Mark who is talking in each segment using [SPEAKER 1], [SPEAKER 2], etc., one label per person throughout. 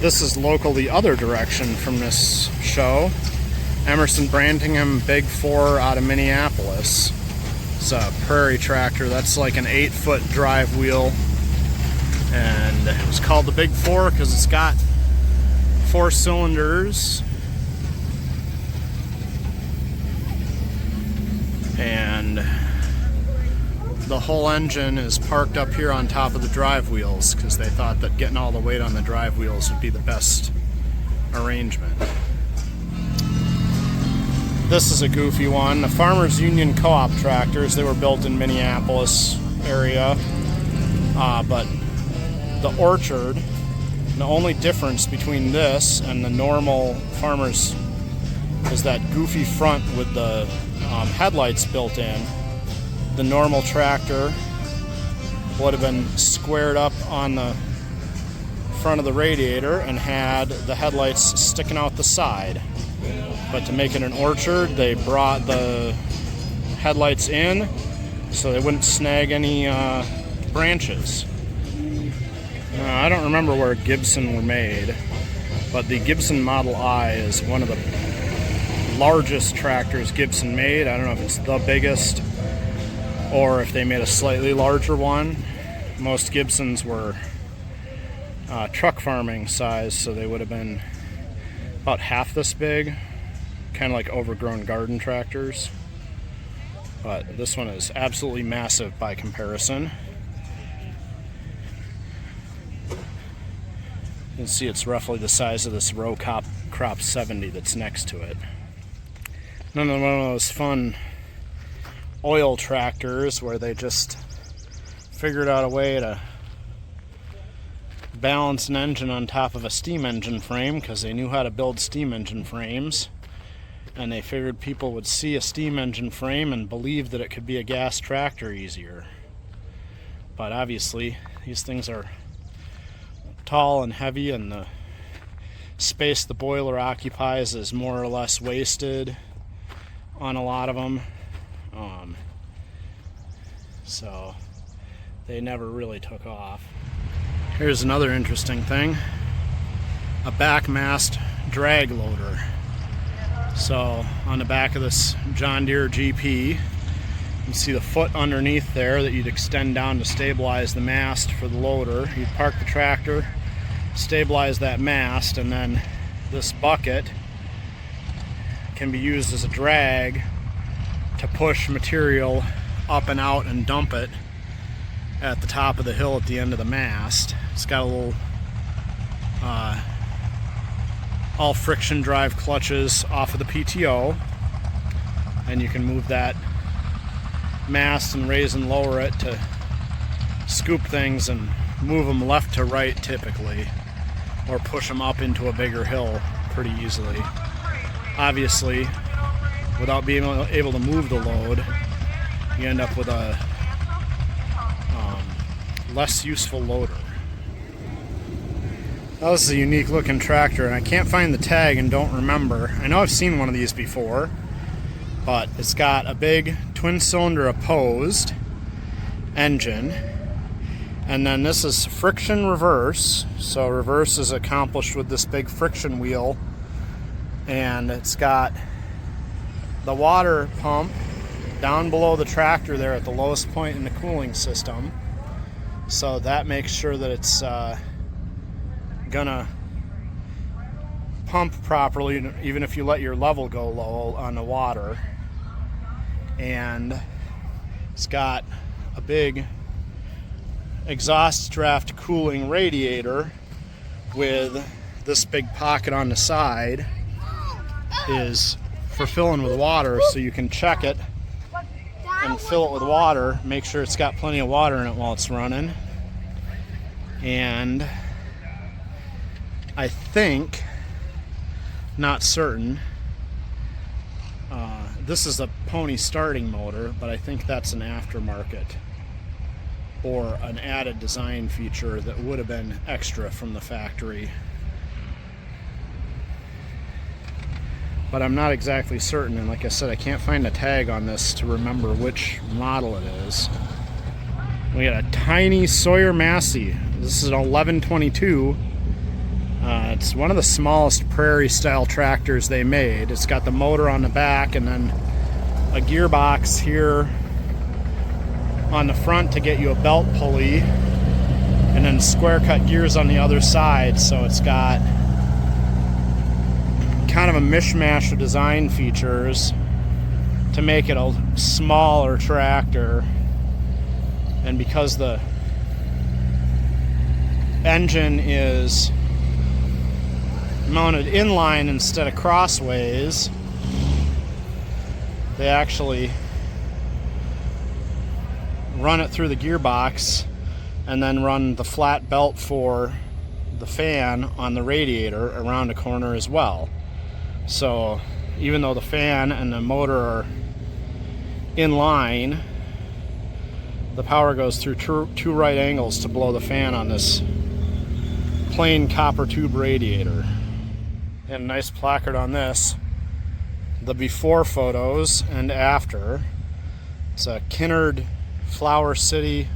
[SPEAKER 1] This is local the other direction from this show. Emerson Brantingham Big 4 out of Minneapolis. It's a prairie tractor. That's like an 8-foot drive wheel. And it was called the Big 4 because it's got 4 cylinders. And the whole engine is parked up here on top of the drive wheels because they thought that getting all the weight on the drive wheels would be the best arrangement. This is a goofy one. The Farmers Union Co-op tractors. They were built in Minneapolis area. But the Orchard, the only difference between this and the normal Farmers is that goofy front with the headlights built in. The normal tractor would have been squared up on the front of the radiator and had the headlights sticking out the side. But to make it an Orchard, they brought the headlights in so they wouldn't snag any branches. I don't remember where Gibson were made, but the Gibson Model I is one of the largest tractors Gibson made. I don't know if it's the biggest or if they made a slightly larger one. Most Gibsons were truck farming size, so they would have been about half this big, kind of like overgrown garden tractors. But this one is absolutely massive by comparison. You can see it's roughly the size of this row crop 70 that's next to it. Another one of those fun oil tractors where they just figured out a way to balance an engine on top of a steam engine frame because they knew how to build steam engine frames, and they figured people would see a steam engine frame and believe that it could be a gas tractor easier. But obviously these things are tall and heavy, and the space the boiler occupies is more or less wasted on a lot of them. So they never really took off. Here's another interesting thing. A back mast drag loader. So on the back of this John Deere GP, you can see the foot underneath there that you'd extend down to stabilize the mast for the loader. You'd park the tractor, stabilize that mast, and then this bucket can be used as a drag to push material up and out and dump it at the top of the hill at the end of the mast. It's got a little all friction drive clutches off of the PTO, and you can move that mast and raise and lower it to scoop things and move them left to right typically, or push them up into a bigger hill pretty easily. Obviously, without being able to move the load, you end up with a less useful loader. Now, this is a unique looking tractor, and I can't find the tag and don't remember. I know I've seen one of these before, but it's got a big twin cylinder opposed engine, and then this is friction reverse. So reverse is accomplished with this big friction wheel, and it's got the water pump down below the tractor there at the lowest point in the cooling system. So that makes sure that it's gonna pump properly even if you let your level go low on the water. And it's got a big exhaust draft cooling radiator with this big pocket on the side is for filling with water, so you can check it and fill it with water, make sure it's got plenty of water in it while it's running. And I think, not certain, this is a pony starting motor, but I think that's an aftermarket or an added design feature that would have been extra from the factory. But I'm not exactly certain, and like I said, I can't find a tag on this to remember which model it is. We got a tiny Sawyer Massie. This is an 1122. It's one of the smallest prairie style tractors they made. It's got the motor on the back and then a gearbox here on the front to get you a belt pulley, and then square cut gears on the other side. So it's got kind of a mishmash of design features to make it a smaller tractor. And because the engine is mounted inline instead of crossways, they actually run it through the gearbox and then run the flat belt for the fan on the radiator around the corner as well. So even though the fan and the motor are in line, the power goes through two right angles to blow the fan on this plain copper tube radiator. And a nice placard on this, the before photos and after. It's a Kinnard Flower City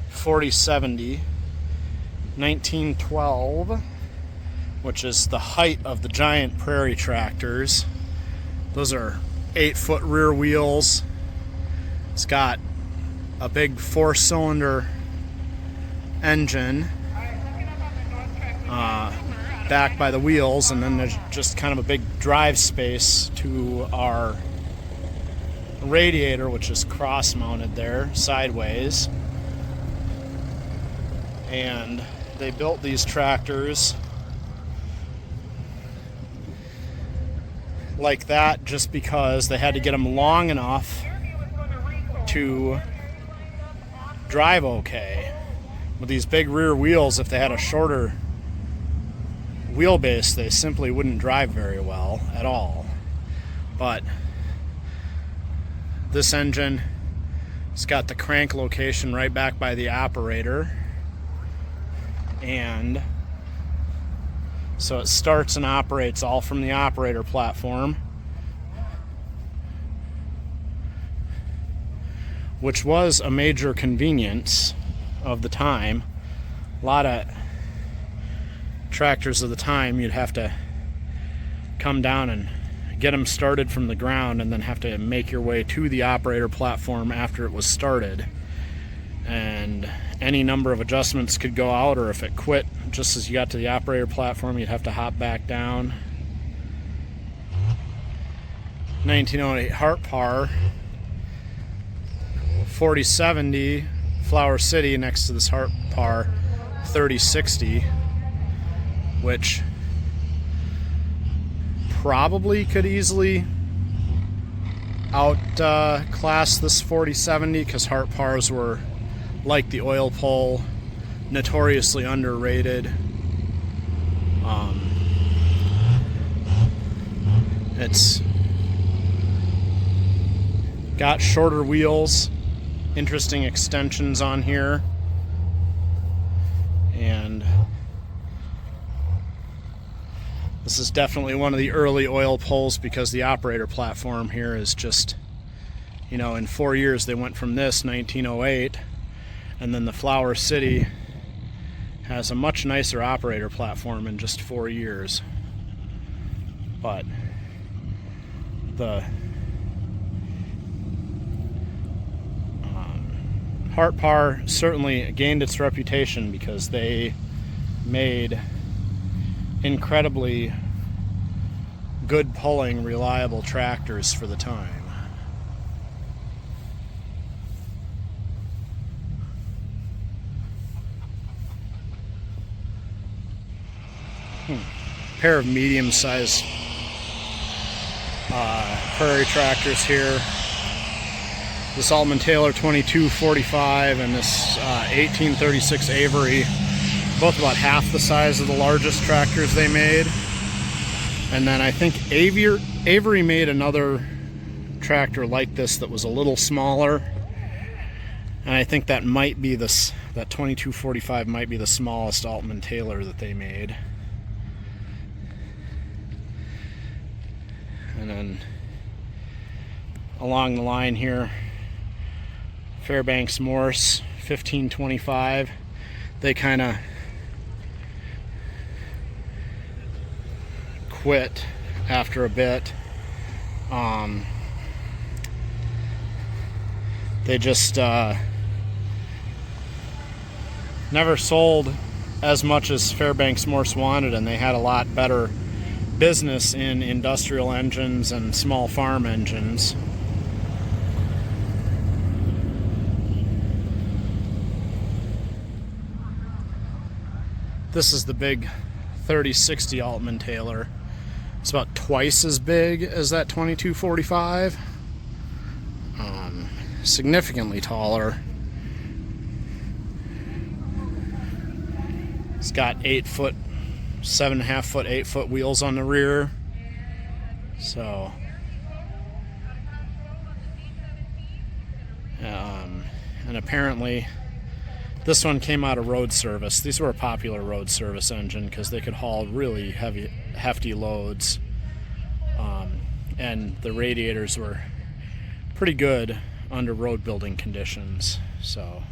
[SPEAKER 1] 4070 1912, which is the height of the giant prairie tractors. Those are 8-foot rear wheels. It's got a big 4-cylinder engine backed by the wheels, and then there's just kind of a big drive space to our radiator, which is cross mounted there sideways. And they built these tractors like that just because they had to get them long enough to drive okay. With these big rear wheels, if they had a shorter wheelbase, they simply wouldn't drive very well at all. But this engine, it's got the crank location right back by the operator, and so it starts and operates all from the operator platform, which was a major convenience of the time. A lot of tractors of the time, you'd have to come down and get them started from the ground and then have to make your way to the operator platform after it was started. And any number of adjustments could go out, or if it quit just as you got to the operator platform, you'd have to hop back down. 1908 Hart-Parr 4070 Flower City next to this Hart-Parr 3060, which probably could easily outclass this 4070, because Hart-Parrs were, like the oil pull, notoriously underrated. It's got shorter wheels, interesting extensions on here, and this is definitely one of the early oil pulls, because the operator platform here is just, you know, in 4 years they went from this 1908, and then the Flower City has a much nicer operator platform in just 4 years. But the Hart-Parr certainly gained its reputation because they made incredibly good pulling, reliable tractors for the time. Pair of medium-sized prairie tractors here. This Altman Taylor 2245 and this 1836 Avery, both about half the size of the largest tractors they made. And then I think Avery made another tractor like this that was a little smaller, and I think that might be this, that 2245 might be the smallest Altman Taylor that they made. And then along the line here, Fairbanks Morse 1525. They kind of quit after a bit. They just never sold as much as Fairbanks Morse wanted, and they had a lot better business in industrial engines and small farm engines. This is the big 3060 Altman Taylor. It's about twice as big as that 2245. Significantly taller. It's got 8 foot, 7.5 foot, 8 foot wheels on the rear. So, and apparently this one came out of road service. These were a popular road service engine because they could haul really hefty loads. And the radiators were pretty good under road building conditions. So